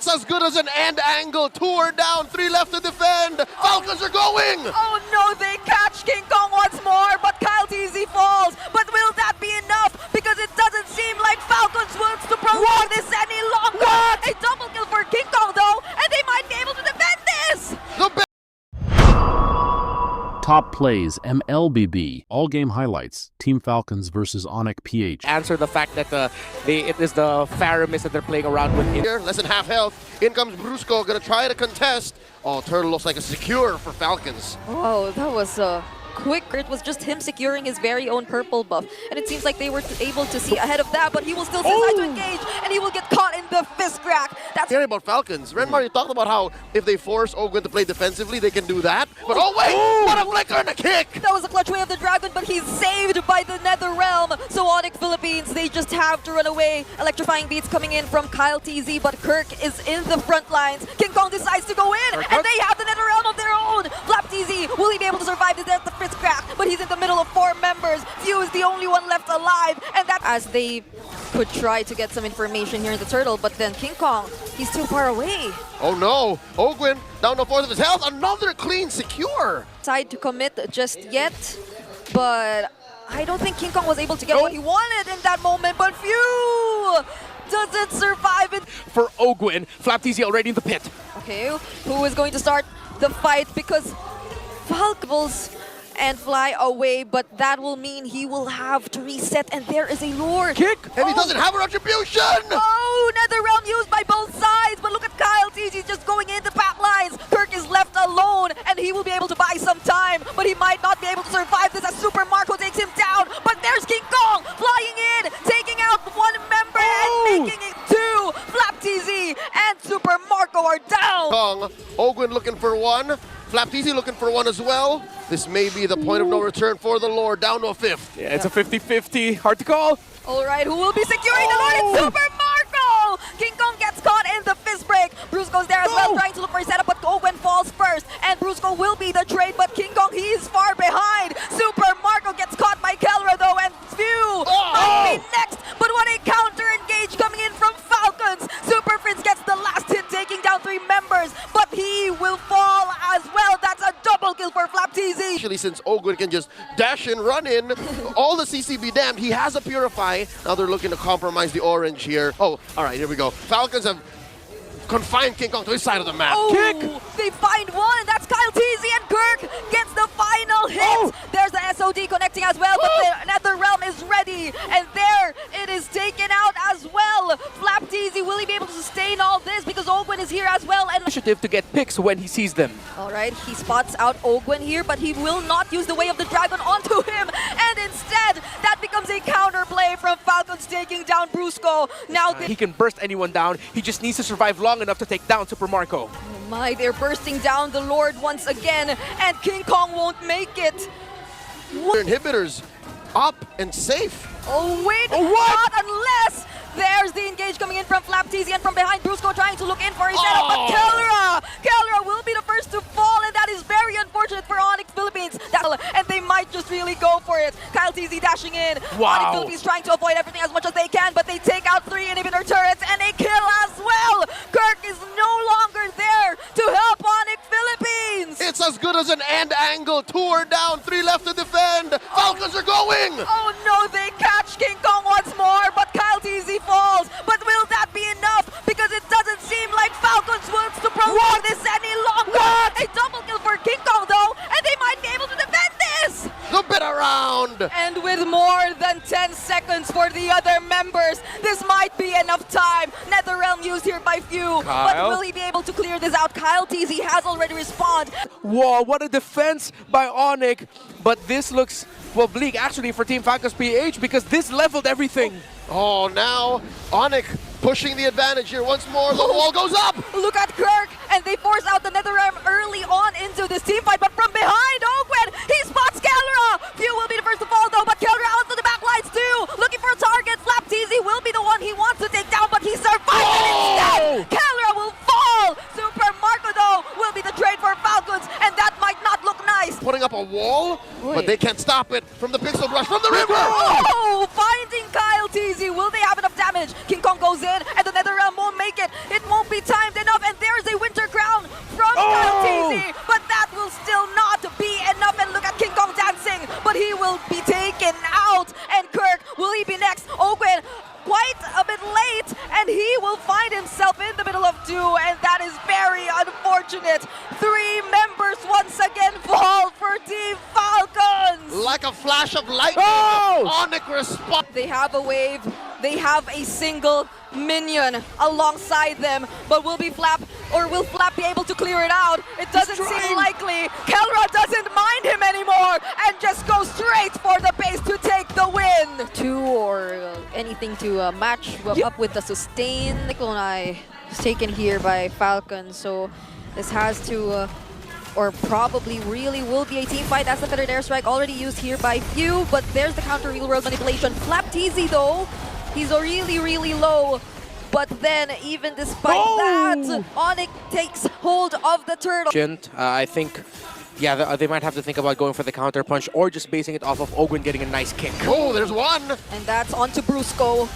It's as good as an end angle. 2 are down, 3 left to defend. Falcons are going! Oh no, they catch King Kong once more, but Kyle TZ falls. But will that be enough? Because it doesn't seem like Falcons wants to prolong this any longer. A double kill for King Kong though, and they might be able to defend this! Top plays, MLBB. All game highlights. Team Falcons versus ONIC PH. Answer the fact that it is the Faramis that they're playing around with. Here, less than half health. In comes Brusco, gonna try to contest. Oh, Turtle looks like a secure for Falcons. Oh, that was quick. It was just him securing his very own purple buff. And it seems like they were able to see ahead of that, but he will still decide to engage, and he will get caught in the fist crack. That's Hearing about Falcons. Renmar, you talked about how if they force Ogwen to play defensively, they can do that. But oh wait, what a flicker and a kick! That was a clutch way of the Dragon, but he's saved by the Nether Realm. So ONIC Philippines, they just have to run away. Electrifying beats coming in from Kyle TZ, but Kirk is in the front lines. King Kong decides to go in, and they have the Nether Realm of their own. Flap TZ, will he be able to survive the fist crack? But he's in the middle of 4 members. Few is the only one left alive, and that as they could try to get some information here in the turtle, but then King Kong, he's too far away. Oh no, Ogwen down to 1/4 of his health. Another clean secure. Decide to commit just yet, but I don't think King Kong was able to get what he wanted in that moment, but Few doesn't survive it. For Ogwen, Flap TZ already in the pit. Okay, who is going to start the fight? Because Falcons and fly away, but that will mean he will have to reset, and there is a Lord. Kick! And he doesn't have a retribution! Oh, Nether Realm used by both sides, but look at Kyle TZ just going into back lines. Kirk is left alone, and he will be able to buy some time, but he might not be able to survive this as Super Marco takes him down. But there's King Kong flying in, taking out 1 member and making it 2. Flap TZ and Super Marco are down. Kong, Ogwen looking for 1. Flap TZ looking for 1 as well. This may be the point of no return for the Lord, down to a 5th. Yeah, it's a 50-50. Hard to call. All right, who will be securing the Lord? It's Super Marco! King Kong gets caught in the fist break. Brusco's there as well, trying to look for a setup, but Ogwen falls first. And Brusco will be the trade, but King Kong, he is far behind. Super Marco gets caught by Kelra though, and Few might be next. But what a counter engage coming in from Falcons. Super Prince gets the last hit, taking down 3 members, but he will fall as well. That's a double kill for Flap TZ. Actually, since Ogwen can just dash and run in, all the CC be damned, he has a Purify. Now they're looking to compromise the orange here. Oh, all right, here we go. Falcons have confined King Kong to his side of the map. Oh, Kick! they find 1. That's Kyle TZ, and Kirk gets the final hit. There's the SOD connecting as well, but the Nether Realm is ready, and there it is taken out as well. Flap TZ, will he be able to sustain all this? Because Ogwen is here as well. And Initiative to get picks when he sees them. all right, he spots out Ogwen here, but he will not use the Way of the Dragon onto him. And instead, that becomes a counterplay from Falcons taking down Brusco. Now He can burst anyone down. He just needs to survive long enough to take down Super Marco. oh my, they're bursting down the Lord once again, and King Kong won't make it. Inhibitors up and safe. Oh wait, not unless there's the engage coming in from Flap TZ, and from behind Brusco trying to look in for his setup, but Kelra will be the first to fall, and that is very unfortunate for ONIC Philippines. And they might just really go for it. Kyle TZ dashing in. ONIC Philippines trying to avoid everything as much as they can, but they take out 3 inhibitor turrets and a kill as well. Kirk is no longer there to help ONIC Philippines. It's as good as an end angle. 2 are down, 3 left to defend. Falcons are going! Oh no, they catch King Kong once more, but Kyle TZ falls. But will that be enough? Because it doesn't seem like Falcons wants to prolong this any longer. A double kill for King Kong though, and they might be able to defend this. The bit around. And with more than 10 seconds for the other members, this might be enough time. Nether Realm used here by Few, but will he be able to clear this out? Kyle TZ has already respawned. Whoa, what a defense by ONIC. But this looks, well, bleak actually for Team Falcons PH, because this leveled everything. Oh, now ONIC pushing the advantage here once more. The wall goes up. Look at Kirk, and they force out the Nether Realm early on into this team fight, but from behind, Ogwen, he spots Kelra. Few will be the first to fall though, but Kelra out to the back lines too, looking for a target. Flap TZ will be the one he wants to take down, but he survives and instead, Kelra will fall. Super Marco though will be the trade for Falcons, and that might not look nice. Putting up a wall, but they can't stop it from the pixel rush from the river. Oh, finding Kyle TZ, will they have enough damage? King Kong goes in, and the Nether Realm won't make it. It won't be timed himself in the middle of two, and that is very unfortunate. 3 members once again fall for Team Falcons. Like a flash of lightning, Oh! ONIC responds. They have a wave, they have a single minion alongside them, but will Flap be able to clear it out? It doesn't seem likely. Kelra doesn't mind him anymore and just goes straight for the base to take the win. 2 or anything to match up with the sustain. Nikolai is taken here by Falcons, so this has to or probably really will be a team fight. That's the third airstrike already used here by Few, but there's the counter real world manipulation. Flap TZ though, he's really low. But then, even despite that, ONIC takes hold of the turtle. I think, yeah, they might have to think about going for the counter punch or just basing it off of Ogwen getting a nice kick. Oh, there's one. And that's onto Brusco.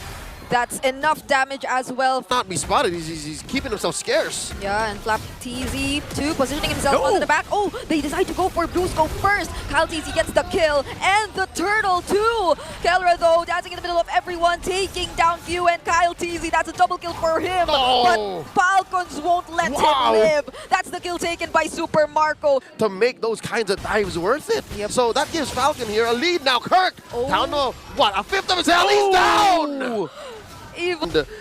That's enough damage as well. Not be spotted. He's keeping himself scarce. Yeah, and Flap TZ too, positioning himself onto the back. Oh, they decide to go for Brusco first. Kyle TZ gets the kill, and the turtle too. Kelra though, dancing in the middle of everyone, taking down Few and Kyle TZ. That's a double kill for him. But Falcons won't let him live. That's the kill taken by Super Marco. To make those kinds of dives worth it. So that gives Falcon here a lead now. Kirk down to, what, a fifth of his health? He's down!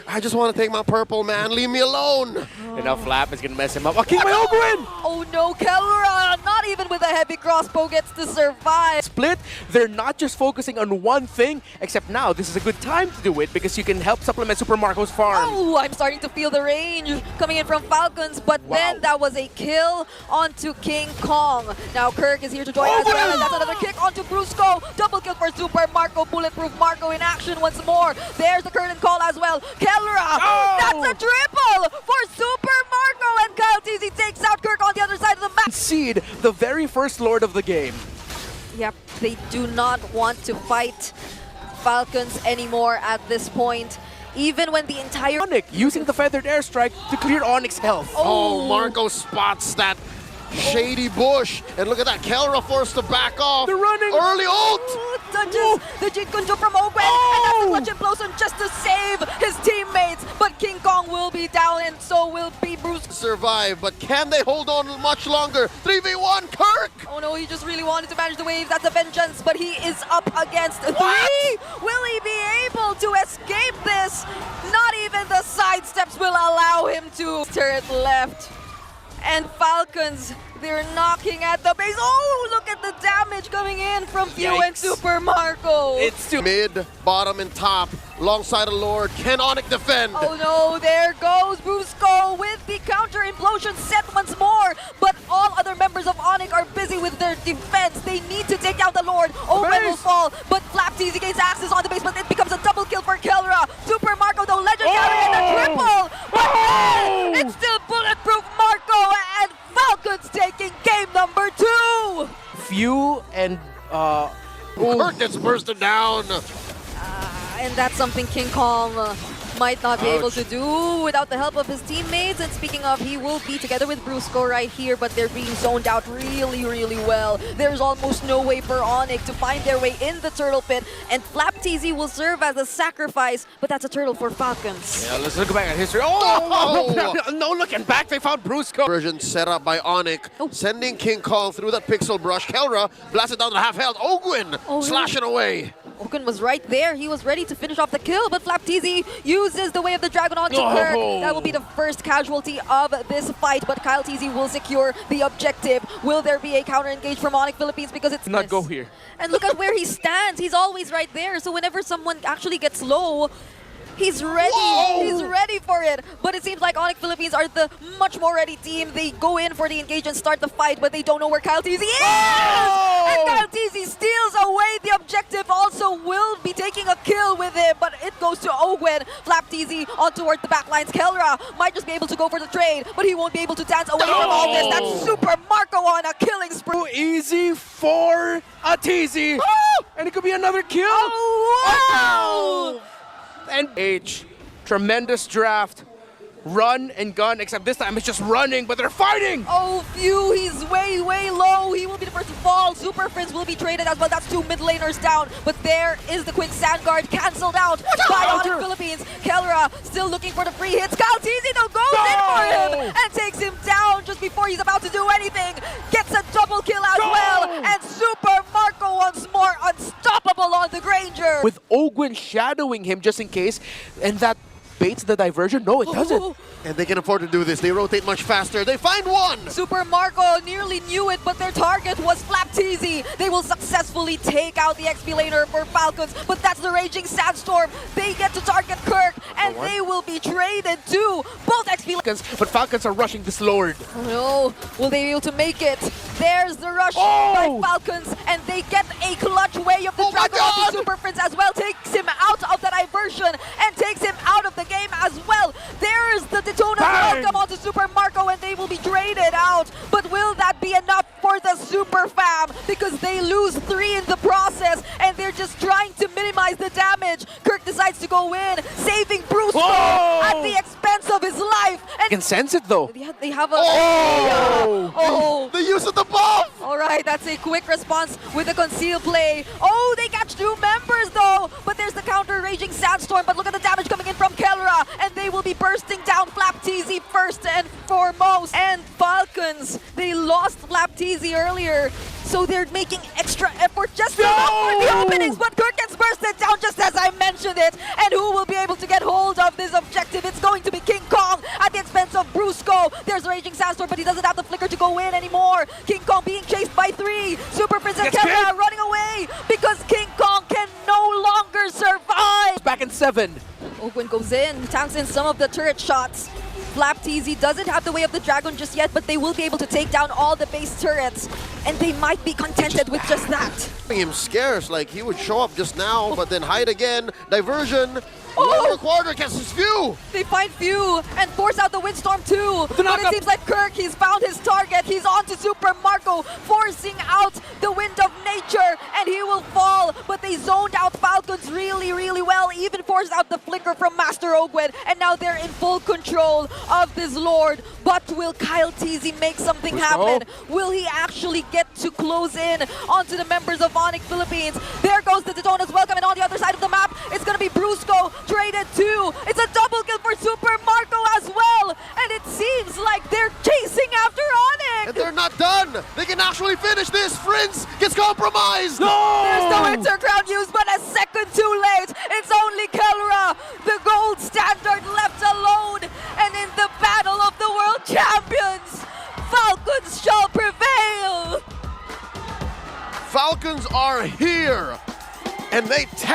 I just want to take my purple, man. Leave me alone. And now Flap is going to mess him up. I'll keep my Ogwen! Oh no, Kelra, not even with a heavy crossbow gets to survive. Split, they're not just focusing on one thing, except now this is a good time to do it because you can help supplement Super Marco's farm. Oh, I'm starting to feel the range coming in from Falcons, but then that was a kill onto King Kong. Now Kirk is here to join as well, and that's another kick onto Brusco. Double kill for Super Marco, bulletproof Marco in action once more. There's the curtain call as well. Kelra, that's a triple for Super Marco, and Kyle TZ takes out Kirk on the other side of the map. Concede the very first Lord of the game. Yep, they do not want to fight Falcons anymore at this point. Even when the entire ONIC using the feathered airstrike to clear ONIC's health. Oh, Marco spots that shady bush. And look at that, Kelra forced to back off. They're running. Early ult. Touches the Jin Kunjo from Ogwen, and that's the clutch implosion just to save his teammates. But King Kong will be down, and so will be Bruce. Survive, but can they hold on much longer? 3v1, Kirk. Oh no, he just really wanted to manage the wave. That's a vengeance, but he is up against 3. Will he be able to escape this? Not even the side steps will allow him to. Turret left. And Falcons, they're knocking at the base. Oh, look at the damage coming in from Few and Super Marco. It's too mid, bottom, and top, alongside a Lord. Can ONIC defend? Oh no, there goes Brusco with the counter implosion set once more. But all other members of ONIC are busy with their defense. They need to take out the Lord. Owen will fall, but Flap TZ gains access on the base, but it becomes a double kill for Kelra. Super Marco, though, legendary and a triple. But then it's still bulletproof Marco, and Falcons taking game number 2. Few and Kirk gets bursted down. And that's something King Kong might not be able to do without the help of his teammates. And speaking of, he will be together with Brusco right here, but they're being zoned out really well. There's almost no way for ONIC to find their way in the turtle pit, and Flap TZ will serve as a sacrifice, but that's a turtle for Falcons. yeah, let's look back at history. Oh! No looking back, they found Brusco. Version set up by ONIC, sending King Kong through that pixel brush. Kelra blasted down to half health. Ogwen slashing away. Ogwen was right there. He was ready to finish off the kill, but Flap TZ uses the way of the dragon onto Kirk. That will be the first casualty of this fight, but Kyle TZ will secure the objective. Will there be a counter engage from ONIC Philippines? Because it's Not go here. And look at where he stands. He's always right there. So whenever someone actually gets low, he's ready. He's ready for it. But it seems like ONIC Philippines are the much more ready team. They go in for the engage and start the fight, but they don't know where Kyle TZ is! And Kyle TZ steals away the objective. Also will be taking a kill with him, but it goes to Ogwen. Flap TZ on toward the back lines. Kelra might just be able to go for the trade, but he won't be able to dance away from all this. That's Super Marco on a killing spree. Too easy for a TZ. And it could be another kill. Oh, wow! And H, tremendous draft. run and gun, except this time it's just running, but they're fighting! Oh, phew, he's way, way low. He will be the first to fall. Super Prince will be traded as well. That's 2 mid laners down. But there is the quick sand guard cancelled out by ONIC Philippines. Kelra still looking for the free hits. Kaltizi though goes in for him and takes him down just before he's about to do anything. Gets a double kill as well. And Super Marco once more unstoppable on the Granger. With Ogwen shadowing him just in case, and that baits the diversion? No, it doesn't. And they can afford to do this. They rotate much faster. They find one! Super Marco nearly knew it, but their target was Flapteasy. They will successfully take out the XP laner for Falcons, but that's the Raging Sandstorm. They get to target Kirk, and they will be traded to both XP Falcons, but Falcons are rushing this Lord. Oh no, will they be able to make it? There's the rush by Falcons, and they get a clutch way of the Dragon of the Super Prince as well. Takes him out of the diversion and takes him out of the game as well. There's the Daytona welcome onto Super Marco, and they will be traded out. But will that be enough for the Super Fam? Because they lose 3 in the process, and they're just trying to minimize the damage. Kirk decides to go in, saving Bruce at the expense of his life. I can sense it though. They have a... The use of the buff! Alright, that's a quick response with a conceal play. Oh, they catch 2 members though! But there's the counter Raging Sandstorm, but look at the damage coming in from Kelra, and they will be bursting down Flapteasy first and foremost. And Falcons, they lost Flapteasy earlier, so they're making extra effort just to look for the openings, but Kirk gets bursted down just as I mentioned it. And who will be able to get hold of this objective? It's going to be King Kong at the expense of Brusco. There's Raging Sandstorm, but he doesn't have the flicker to go in anymore. King Kong being chased by 3. Super Prince and Kelra running away because King Kong can no longer survive. Back in 7. Ogwen goes in, tanks in some of the turret shots. Flapteasy doesn't have the way of the dragon just yet, but they will be able to take down all the base turrets, and they might be contented with just that. Him scarce, like he would show up just now, but then hide again. Diversion. Lower quarter catches Few. They find Few and force out the Windstorm too. But it seems like Kirk, he's found his target. He's on to Super Marco, forcing out the Wind of Nature, and he will fall. But they zoned out Falcons really, really well. Even forced out the flicker from Master Ogwen, and now they're in full control of this Lord. But will Kaltizi make something happen? Will he actually get to close in onto the members of ONIC Philippines? There goes the Daytona's welcome, and on the other side of the map, it's going to be Brusco traded too. It's a double kill for Super Marco as well, and it seems like they're chasing after ONIC. And they're not done. They can actually finish this. Friends gets compromised. There's no Winter Crown used, but a second too late. It's only Kelra, the gold standard, left alone. And in the battle of the world champions, Falcons shall prevail. Falcons are here, and they take